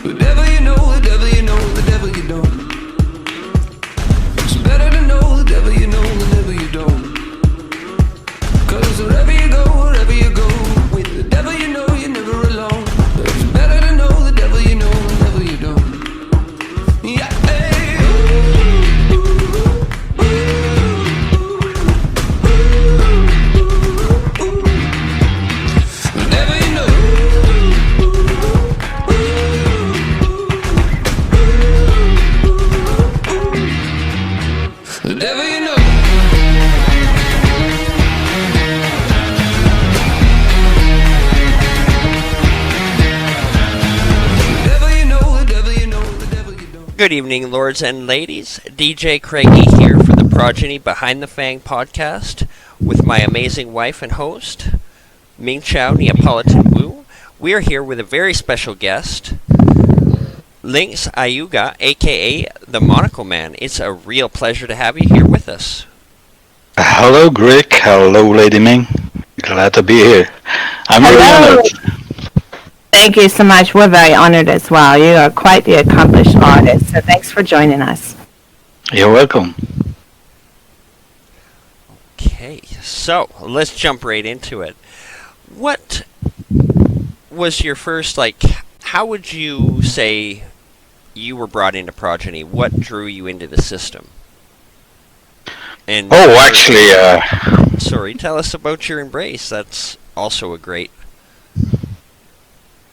The devil you know, the devil you know, the devil you don't. It's better to know the devil you know, the devil you don't. Cause wherever you go, with the devil you know, you're never alone. It's better to know the devil you know, the devil you don't. Yeah, hey. The devil you know. The devil you know. The devil you know, the devil you know, the devil you don't. Good evening, lords and ladies. DJ Craigie here for the Progeny Behind the Fang podcast with my amazing wife and host, Ming Chao Neapolitan Wu. We are here with a very special guest, Lynx Ayuga, aka the Monocle Man. It's a real pleasure to have you here with us. Hello, Greg. Hello, Lady Ming. Glad to be here. I'm really Hello. honored. Thank you so much. We're very honored as well. You are quite the accomplished artist, so thanks for joining us. You're welcome. Okay, so let's jump right into it. What was your first, how would you say you were brought into Progeny? What drew you into the system? And Oh, actually, sorry, tell us about your Embrace. That's also a great.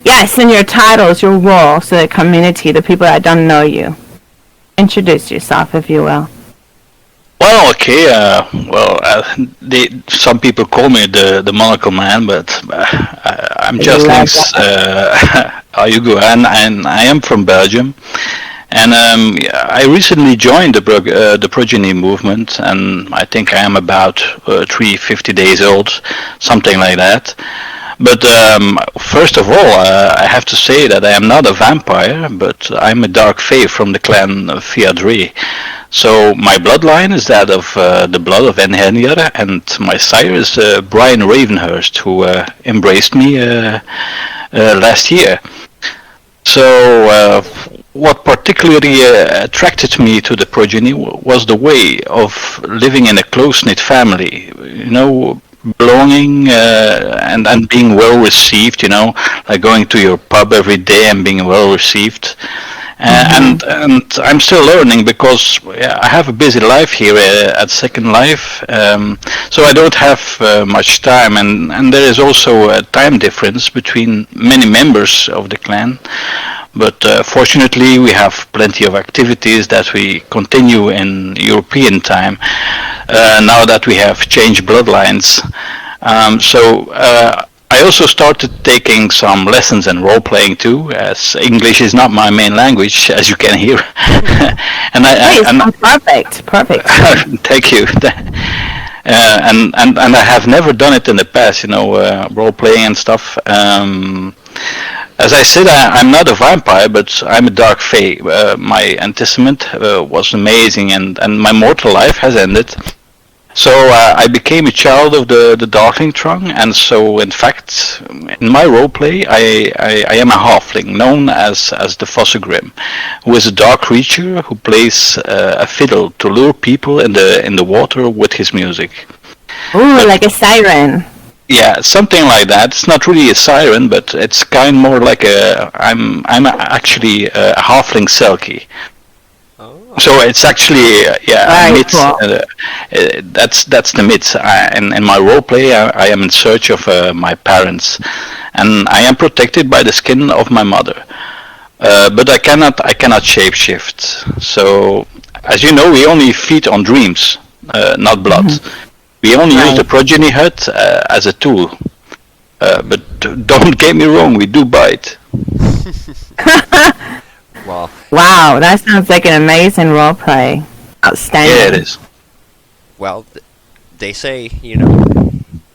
Yes, and your titles, your role, so the community, the people that don't know you. Introduce yourself, if you will. well, okay. Some people call me the Monocle Man, but I'm just love Lynx Ayugo, and I am from Belgium. And yeah, I recently joined the Progeny movement, and I think I am about 350 days old, something like that. But first of all, I have to say that I am not a vampire, but I'm a dark fae from the clan Fiadri. So my bloodline is that of the blood of Enhenjar, and my sire is Brian Ravenhurst, who embraced me last year. So what particularly attracted me to the Progeny was the way of living in a close-knit family. You know, belonging and being well received, like going to your pub every day and being well received. And I'm still learning because I have a busy life here at Second Life, so I don't have much time, and there is also a time difference between many members of the clan. But fortunately, we have plenty of activities that we continue in European time now that we have changed bloodlines. I also started taking some lessons in role playing too, as English is not my main language, as you can hear. Perfect. Thank you. And I have never done it in the past, role playing and stuff. As I said, I'm not a vampire, but I'm a dark fae. My antecedent was amazing, and my mortal life has ended. So I became a child of the Darkling Throng, and so in fact, in my roleplay, I am a halfling known as the Fossegrim, who is a dark creature who plays a fiddle to lure people in the water with his music. Ooh, like a siren. Yeah, something like that. It's not really a siren, but it's kind more like I'm actually a halfling selkie. So it's actually a myth. Cool. That's the myth. In my roleplay, I am in search of my parents, and I am protected by the skin of my mother. But I cannot shapeshift. So, as you know, we only feed on dreams, not blood. We only use the Progeny hut as a tool. But don't get me wrong, we do bite. Well, Wow, that sounds like an amazing role play. Outstanding. Yeah, it is. well, they say,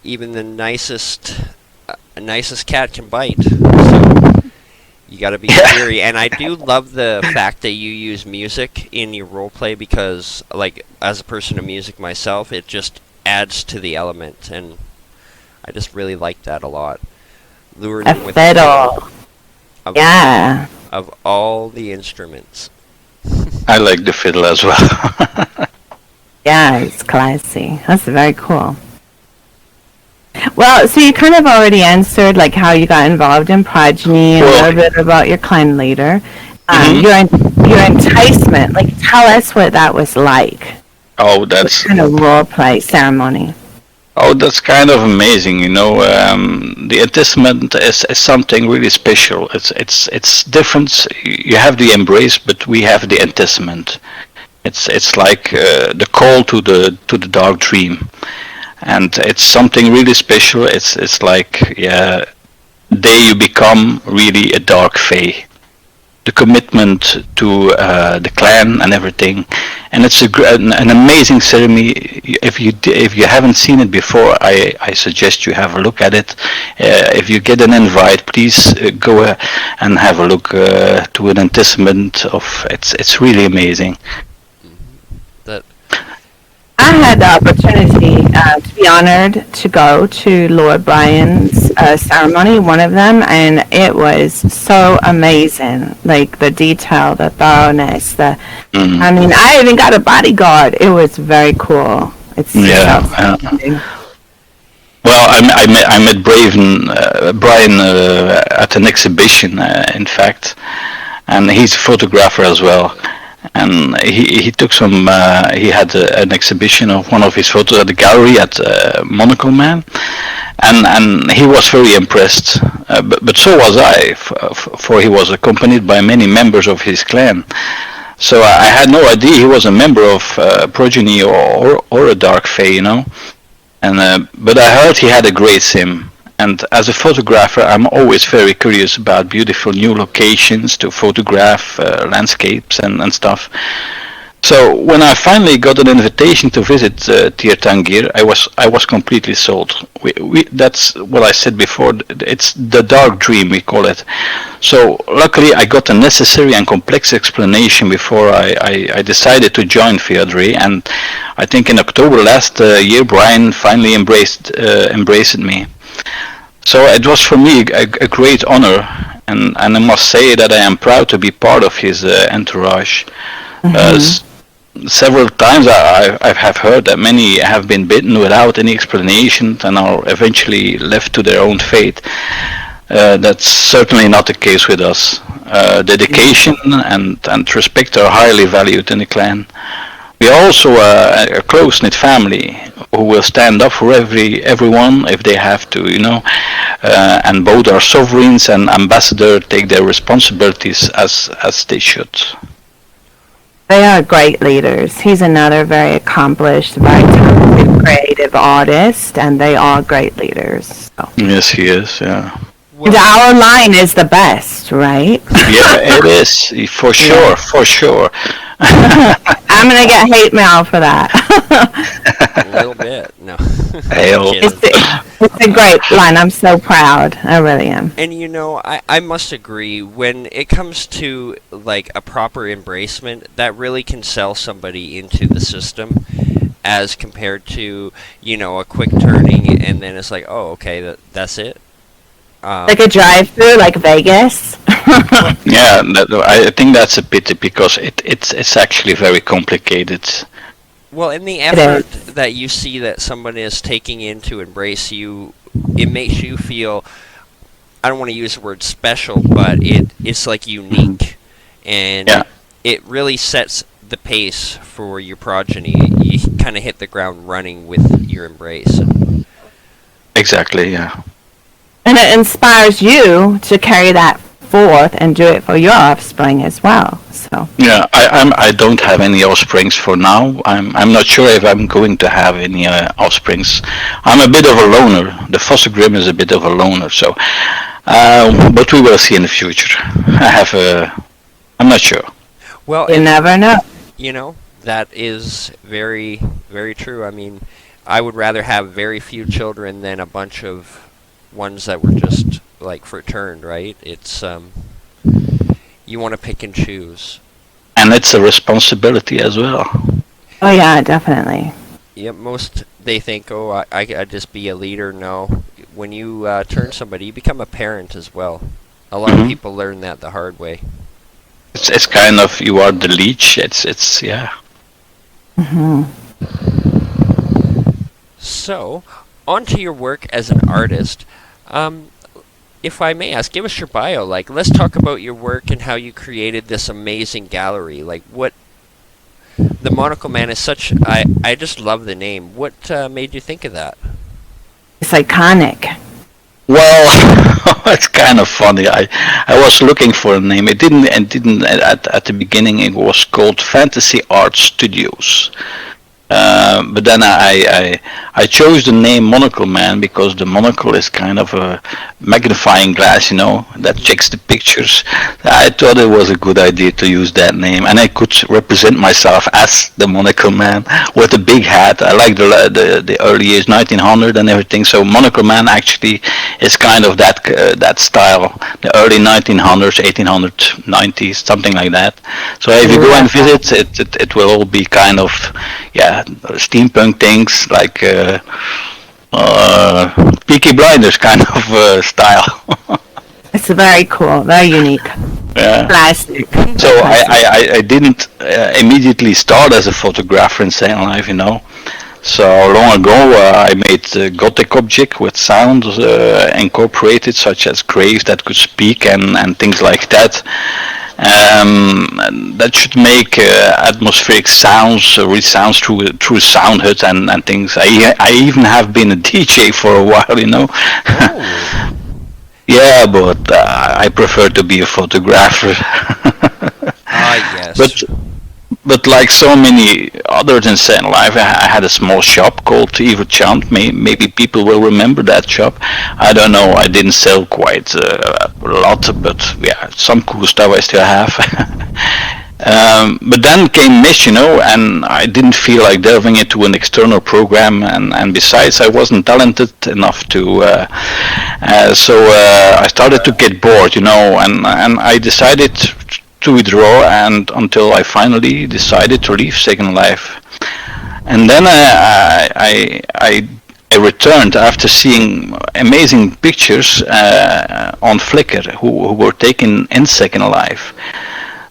even the nicest cat can bite. So you got to be cheery. And I do love the fact that you use music in your roleplay because, as a person of music myself, it just adds to the element, and I just really like that a lot. Luring A in with fiddle. Yeah. of all the instruments. I like the fiddle as well. Yeah, it's classy. That's very cool. Well, so you kind of already answered like how you got involved in Progeny and a Well- little bit about your clan leader. Mhm. Your enticement, like tell us what that was like. Oh, What that's kind of role play ceremony? that's kind of amazing. The enticement is something really special. It's different. You have the embrace, but we have the enticement. It's like the call to the dark dream, and it's something really special. It's like the day you become really a dark fae. The commitment to the clan and everything, and it's an amazing ceremony. If you haven't seen it before, I suggest you have a look at it. If you get an invite, please go and have a look to an enticement of it's really amazing. That I had the opportunity to be honored to go to Lord Brian's ceremony, one of them, and it was so amazing. Like the detail, the thoroughness, Mhm. I mean, I even got a bodyguard. It was very cool. It's Yeah, outstanding. Well, I met Brian at an exhibition, in fact, and he's a photographer as well. And he took some. He had an exhibition of one of his photos at the gallery at Monocle Man, and he was very impressed. But so was I, for he was accompanied by many members of his clan. So I had no idea he was a member of Progeny or a Dark Fae, And but I heard he had a great sim. And as a photographer, I'm always very curious about beautiful new locations to photograph, landscapes and stuff. So when I finally got an invitation to visit Tirtangir, I was completely sold. That's what I said before. It's the dark dream, we call it. So luckily, I got a necessary and complex explanation before I decided to join Fiadre. And I think in October last year, Brian finally embraced me. So it was for me a great honor, and I must say that I am proud to be part of his entourage. Several times I have heard that many have been bitten without any explanation and are eventually left to their own fate. That's certainly not the case with us. Dedication and respect are highly valued in the clan. We are also a close-knit family who will stand up for everyone if they have to, and both our sovereigns and ambassador take their responsibilities as they should. They are great leaders. He's another very accomplished, very talented, creative artist, and they are great leaders. So. Yes, he is, yeah. Our line is the best, right? Yeah, it is, for sure, for sure. I'm gonna get hate mail for that. a little bit. No. Hail. Kidding. It's a great line. I'm so proud. I really am. And I must agree, when it comes to like a proper embracement, that really can sell somebody into the system as compared to, a quick turning and then it's like, oh, okay, that's it. Like a drive-through, like Vegas. Yeah, I think that's a pity because it's actually very complicated. Well, in the is. effort that you see that someone is taking in to embrace you, it makes you feel, I don't want to use the word special, but it's like unique. And Yeah. it really sets the pace for your progeny. You kind of hit the ground running with your embrace. Exactly, yeah. And it inspires you to carry that forth and do it for your offspring as well. So Yeah, I don't have any offsprings for now. I'm not sure if I'm going to have any offsprings. I'm a bit of a loner. The foster grim is a bit of a loner, so but we will see in the future. I'm not sure. Well, you never know. that is very, very true. I mean, I would rather have very few children than a bunch of ones that were just like fraterned, right? It's you want to pick and choose. And it's a responsibility as well. Oh yeah, definitely. Yeah, most they think, oh, I just be a leader. No, when you turn somebody, you become a parent as well. A lot of Mhm. people learn that the hard way. It's kind of you are the leech. It's yeah. So, on to your work as an artist. If I may ask, give us your bio. Like, let's talk about your work and how you created this amazing gallery. Like, what the Monocle Man is such. I just love the name. What made you think of that? It's iconic. Well, it's kind of funny. I was looking for a name. It didn't at the beginning. It was called Fantasy Art Studios. But then I chose the name Monocle Man because the monocle is kind of a magnifying glass, that checks the pictures. I thought it was a good idea to use that name, and I could represent myself as the Monocle Man with a big hat. I like the early years, 1900 and everything. So Monocle Man actually is kind of that style, the early 1900s, 1890s, something like that. So if you go and visit, it will all be kind of steampunk things like Peaky Blinders kind of style. It's very cool, very unique. Yeah. Plastic. So I didn't immediately start as a photographer in Second Life, So long ago I made gothic object with sound incorporated, such as graves that could speak and things like that. That should make atmospheric sounds, resounds through sound hut and things. I even have been a DJ for a while, Oh. Yeah, but I prefer to be a photographer. Yes. But like so many others in Second Life, I had a small shop called Evil Chant. Maybe people will remember that shop. I don't know. I didn't sell quite a lot, but some cool stuff I still have. But then came Mesh, and I didn't feel like delving into an external program, and besides, I wasn't talented enough to. So I started to get bored, and I decided to withdraw, and until I finally decided to leave Second Life. And then I returned after seeing amazing pictures on Flickr who were taken in Second Life.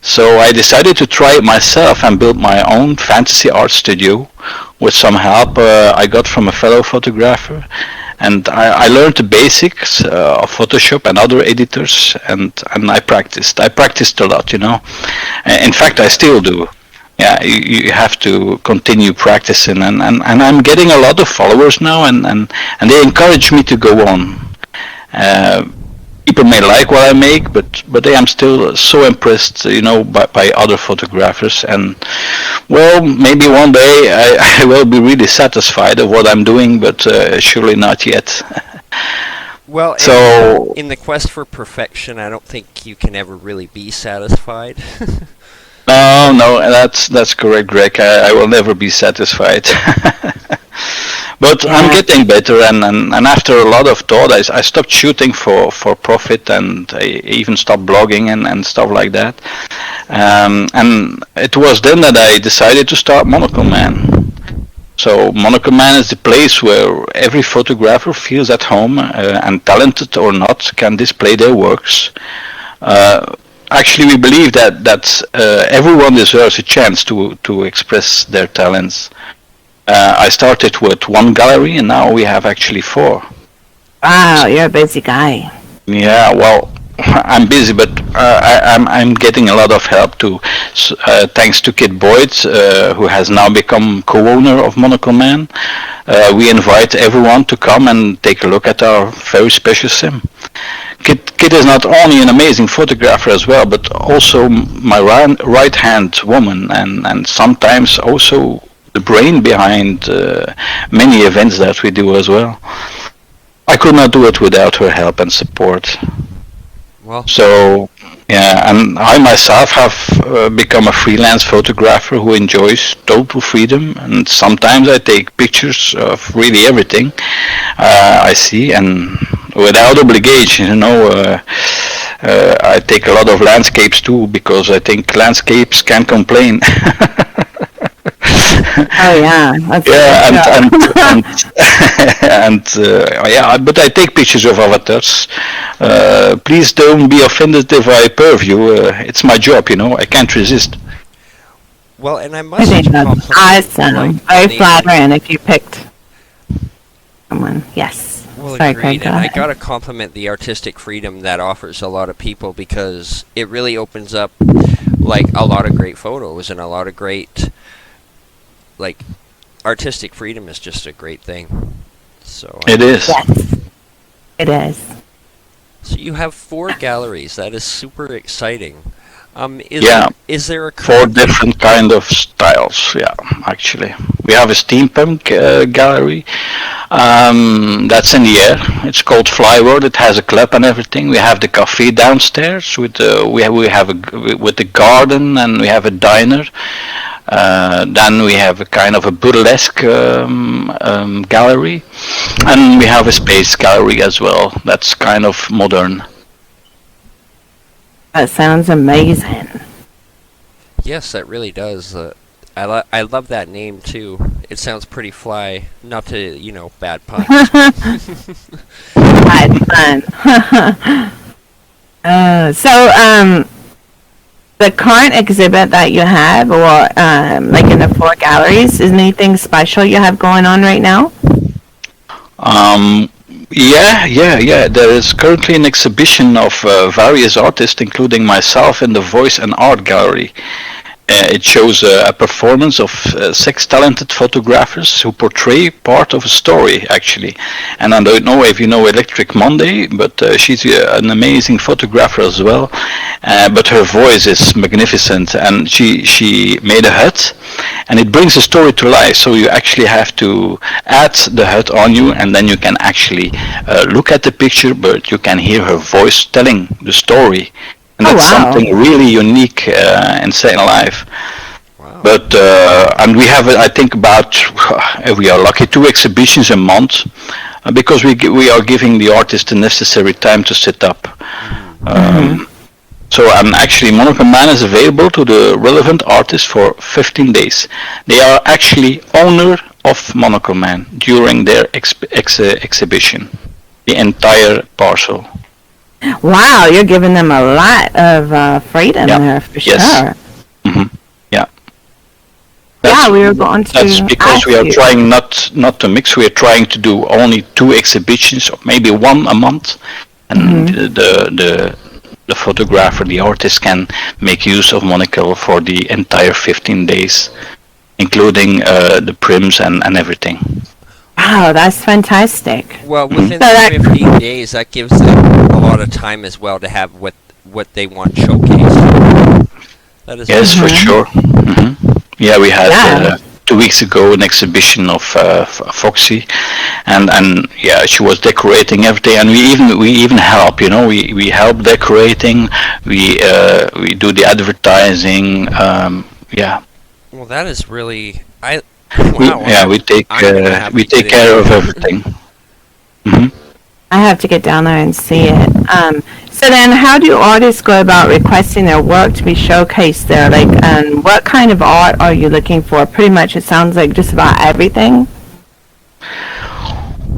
So I decided to try it myself and build my own fantasy art studio with some help I got from a fellow photographer. And I learned the basics of Photoshop and other editors, and I practiced. I practiced a lot, In fact, I still do. Yeah, you have to continue practicing, and I'm getting a lot of followers now, and they encourage me to go on. People may like what I make, but I am still so impressed, by other photographers. And well, maybe one day I will be really satisfied of what I'm doing, but surely not yet. Well, so in the quest for perfection, I don't think you can ever really be satisfied. No, that's correct, Greg. I will never be satisfied. But I'm getting better, and after a lot of thought, I stopped shooting for profit, and I even stopped blogging and stuff like that. And it was then that I decided to start Monocle Man. So Monocle Man is the place where every photographer feels at home, and talented or not, can display their works. Actually, we believe that everyone deserves a chance to express their talents. I started with one gallery, and now we have actually 4. Wow, you're a busy guy. Yeah, well, I'm busy, but I'm getting a lot of help too. Thanks to Kit Boyd, who has now become co-owner of Monocle Man. We invite everyone to come and take a look at our very special sim. Kit is not only an amazing photographer as well, but also my right-hand woman, and sometimes also the brain behind many events that we do as well. I could not do it without her help and support. Well, so yeah, and I myself have become a freelance photographer who enjoys total freedom, and sometimes I take pictures of really everything I see, and without obligation, I take a lot of landscapes too, because I think landscapes can complain. Oh yeah, that's Yeah, a and good show. yeah, but I take pictures of avatars. Please don't be offended if I perv you. It's my job, you know. I can't resist. Well, and I I must think that's compliment awesome. like Very the- flattering if you picked someone. Yes. Well, Sorry, agreed, Craig. Go and I ahead. gotta compliment the artistic freedom that offers a lot of people because it really opens up like a lot of great photos and a lot of great like artistic freedom is just a great thing. So It is. Yes, it is. So you have 4 galleries. That is super exciting. Yeah. Is there a 4 different kind of styles. Yeah, actually, we have a steampunk gallery. That's in the air. It's called Flyworld. It has a club and everything. We have the cafe downstairs with we have with the garden, and we have a diner. Then we have a kind of a burlesque gallery, and we have a space gallery as well. That's kind of modern. That sounds amazing. Yes, that really does. I love that name too. It sounds pretty fly. Not to bad puns. Had fun. The current exhibit that you have, or like in the 4 galleries, is anything special you have going on right now? Yeah. There is currently an exhibition of various artists, including myself, in the Voice and Art Gallery. It shows a performance of 6 talented photographers who portray part of a story, actually. And I don't know if you know Electric Monday, but she's an amazing photographer as well. But her voice is magnificent, and she made a hut, and it brings the story to life. So you actually have to add the hut on you, and then you can actually look at the picture, but you can hear her voice telling the story. And that's something really unique in Second Life. Wow. But and we have, I think, about if we are lucky, 2 exhibitions a month, because we are giving the artist the necessary time to set up. So actually, Monocle Man is available to the relevant artists for 15 days. They are actually owner of Monocle Man during their exhibition, the entire parcel. Wow, you're giving them a lot of freedom Yeah. there for Yes. sure. Yeah. Yeah, we were going to. That's because ask we are you. trying not to mix. We are trying to do only 2 exhibitions, or maybe 1 a month, and the photographer, the artist, can make use of Monocle for the entire 15 days, including the prims and everything. Wow, that's fantastic. Well, within So that- 15 days, that gives them a lot of time as well to have what they want showcased. That is Yes, for sure. Yeah, we had Yeah. 2 weeks ago an exhibition of Foxy, and yeah, she was decorating everything, and we even help. We help decorating. We do the advertising. Yeah. Well, that is really We take I'm gonna have we to take get care into of it. everything. I have to get down there and see it. So then, how do artists go about requesting their work to be showcased there? Like, what kind of art are you looking for? Pretty much, it sounds like just about everything.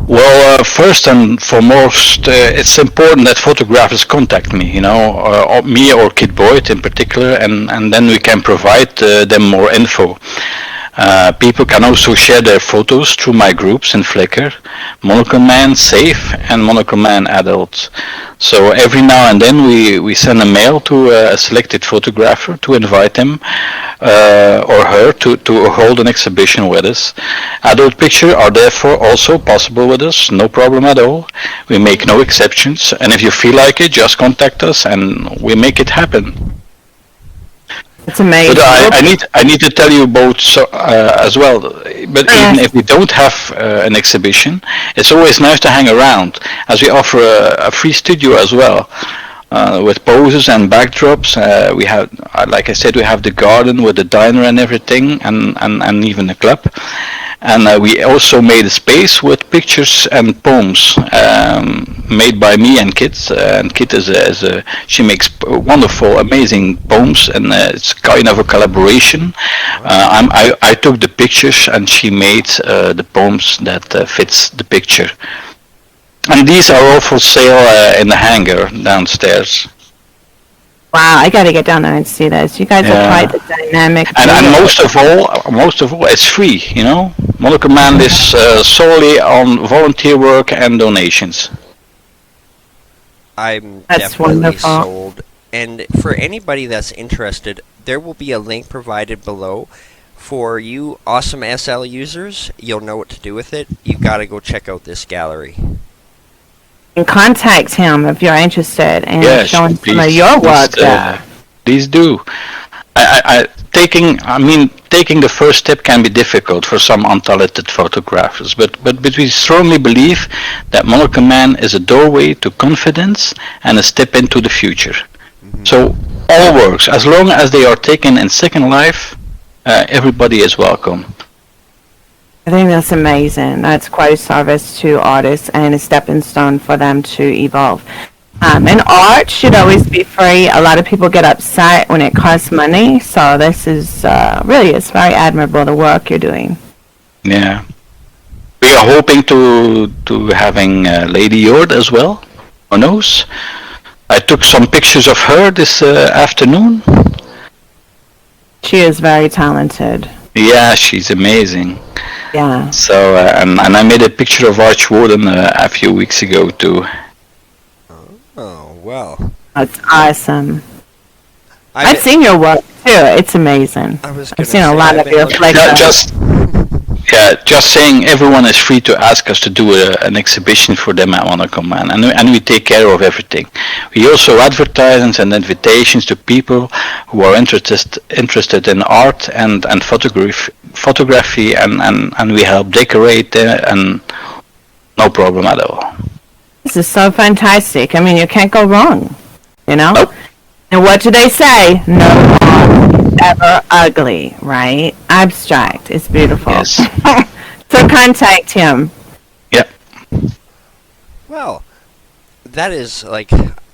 Well, first and foremost, it's important that photographers contact me, or me or Kid Boyd in particular, and then we can provide them more info. People can also share their photos through my groups in Flickr, Monocle Man Safe and Monocle Man Adult. So every now and then we send a mail to a selected photographer to invite him or her to hold an exhibition with us. Adult pictures are therefore also possible with us, no problem at all. We make no exceptions, and if you feel like it, just contact us and we make it happen. It's amazing. But I need to tell you both as well. But even if we don't have an exhibition, it's always nice to hang around, as we offer a free studio as well, with poses and backdrops. We have, like I said, we have the garden with the diner and everything, and even the club. And we also made a space with pictures and poems made by me and Kit. And Kit she makes wonderful, amazing poems, and it's kind of a collaboration. I took the pictures, and she made the poems that fits the picture. And these are all for sale in the hangar downstairs. Wow, I got to get down there and see this. You guys are quite the dynamic. And most of all, it's free. You know, Molucca Man lives solely on volunteer work and donations. I'm That's definitely wonderful. sold. And for anybody that's interested, there will be a link provided below. For you awesome SL users, you'll know what to do with it. You've got to go check out this gallery. And contact him if you're interested in Yes, showing some of please, your work please, there. Please do. Taking the first step can be difficult for some untalented photographers, but we strongly believe that Molucca Man is a doorway to confidence and a step into the future. So all works, as long as they are taken in Second Life, everybody is welcome. I think that's amazing. That's quite a service to artists and a stepping stone for them to evolve. And art should always be free. A lot of people get upset when it costs money, so this is it's very admirable, the work you're doing. Yeah. We are hoping to having Lady Yord as well. Who knows? I took some pictures of her this afternoon. She is very talented. Yeah, she's amazing. Yeah. So, and I made a picture of Arch Warden a few weeks ago too. Oh, well. That's awesome. I've I've seen your work too. It's amazing. I've seen a lot of your flavors. Just saying, everyone is free to ask us to do an exhibition for them at Molucca Man, and we take care of everything. We also advertise and send invitations to people who are interested in art and photography, and we help decorate and no problem at all. This is so fantastic. I mean, you can't go wrong, you know? Nope. And what do they say? No art is ever ugly, right? Abstract. It's beautiful. Yes. So contact him. Yeah. Well, that is like,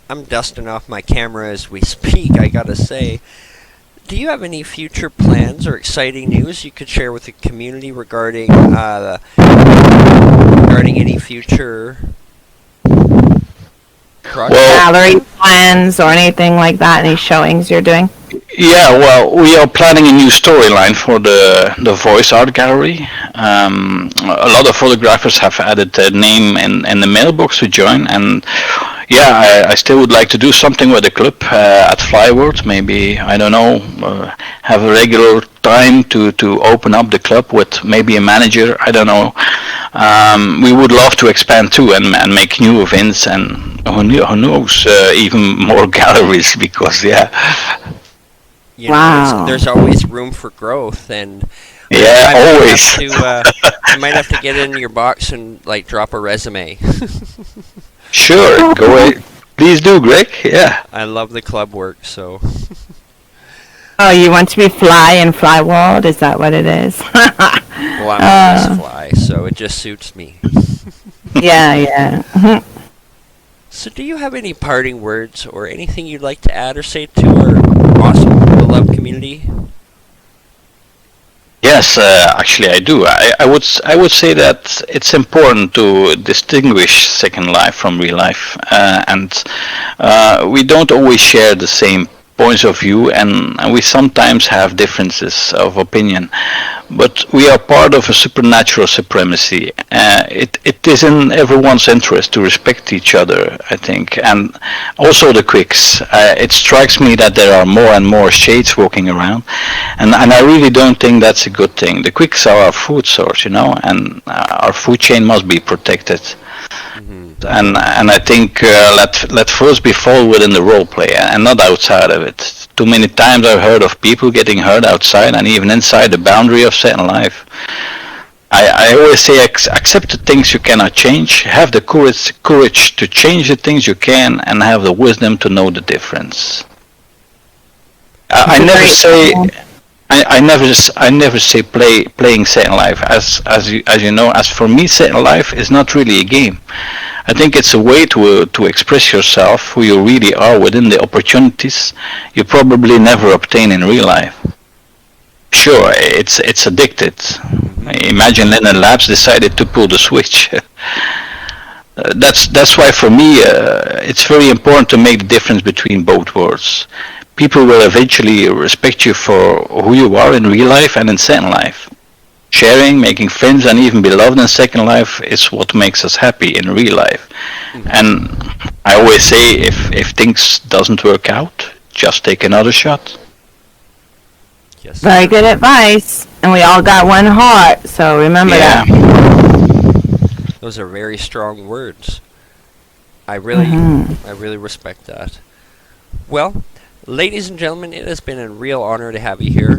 I'm dusting off my camera as we speak, I gotta say. Do you have any future plans or exciting news you could share with the community regarding any future projects? Gallery plans or anything like that? Any showings you're doing? Yeah, well, we are planning a new storyline for the voice art gallery. A lot of photographers have added their name in the mailbox to join, and yeah, I still would like to do something with the club at Flyworld. Maybe, I don't know, have a regular time to open up the club with maybe a manager. I don't know. We would love to expand too and make new events, and who knows, even more galleries, because You know, Wow. there's always room for growth, and yeah, always. I might have to get in your box and like drop a resume. Sure, go ahead. Please do, Greg. Yeah. I love the club work, so Oh, you want to be Fly in Fly World? Is that what it is? well, I'm on this fly, so it just suits me. Yeah. Mhm. So, do you have any parting words or anything you'd like to add or say to our awesome, beloved community? Yes, actually I do. I would say that it's important to distinguish Second Life from real life, and we don't always share the same points of view, and we sometimes have differences of opinion, but we are part of a supernatural supremacy. It is in everyone's interest to respect each other, I think, and also the quicks. It strikes me that there are more and more shades walking around, and I really don't think that's a good thing. The quicks are our food source, you know, and our food chain must be protected. And I think let first be fall within the role play and not outside of it. Too many times I've heard of people getting hurt outside and even inside the boundary of Second Life. I always say accept the things you cannot change, have the courage to change the things you can, and have the wisdom to know the difference. I never say I never say playing Second Life. As you know, as for me, Second Life is not really a game. I think it's a way to express yourself, who you really are within the opportunities you probably never obtain in real life. Sure, it's addicted. Imagine Leonard Labs decided to pull the switch. That's why for me it's very important to make the difference between both worlds. People will eventually respect you for who you are in real life and in Second Life. Sharing, making friends, and even be loved in Second Life is what makes us happy in real life. And I always say, if things doesn't work out, just take another shot. Yes. Very good advice. And we all got one heart, so remember Yeah. that. Those are very strong words. I really respect that. Well, ladies and gentlemen, it has been a real honor to have you here.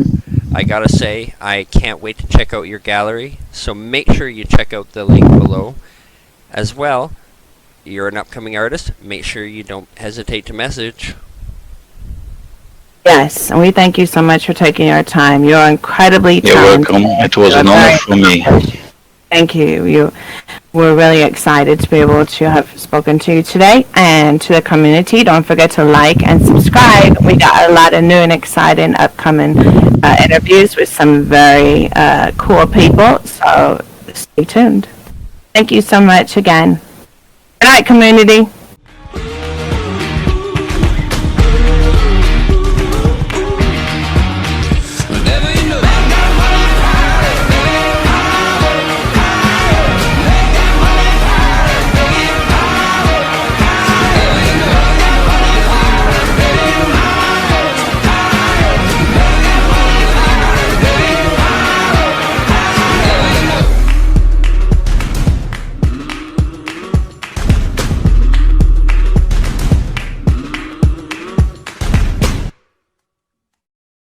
I gotta say, I can't wait to check out your gallery, so make sure you check out the link below. As well, you're an upcoming artist, make sure you don't hesitate to message. Yes, and we thank you so much for taking your time. You're incredibly You're talented. welcome. It was You're an honor very for me. Thank you. We're really excited to be able to have spoken to you today, and to the community. Don't forget to like and subscribe. We got a lot of new and exciting upcoming interviews with some very cool people, so stay tuned. Thank you so much again. Good night, community.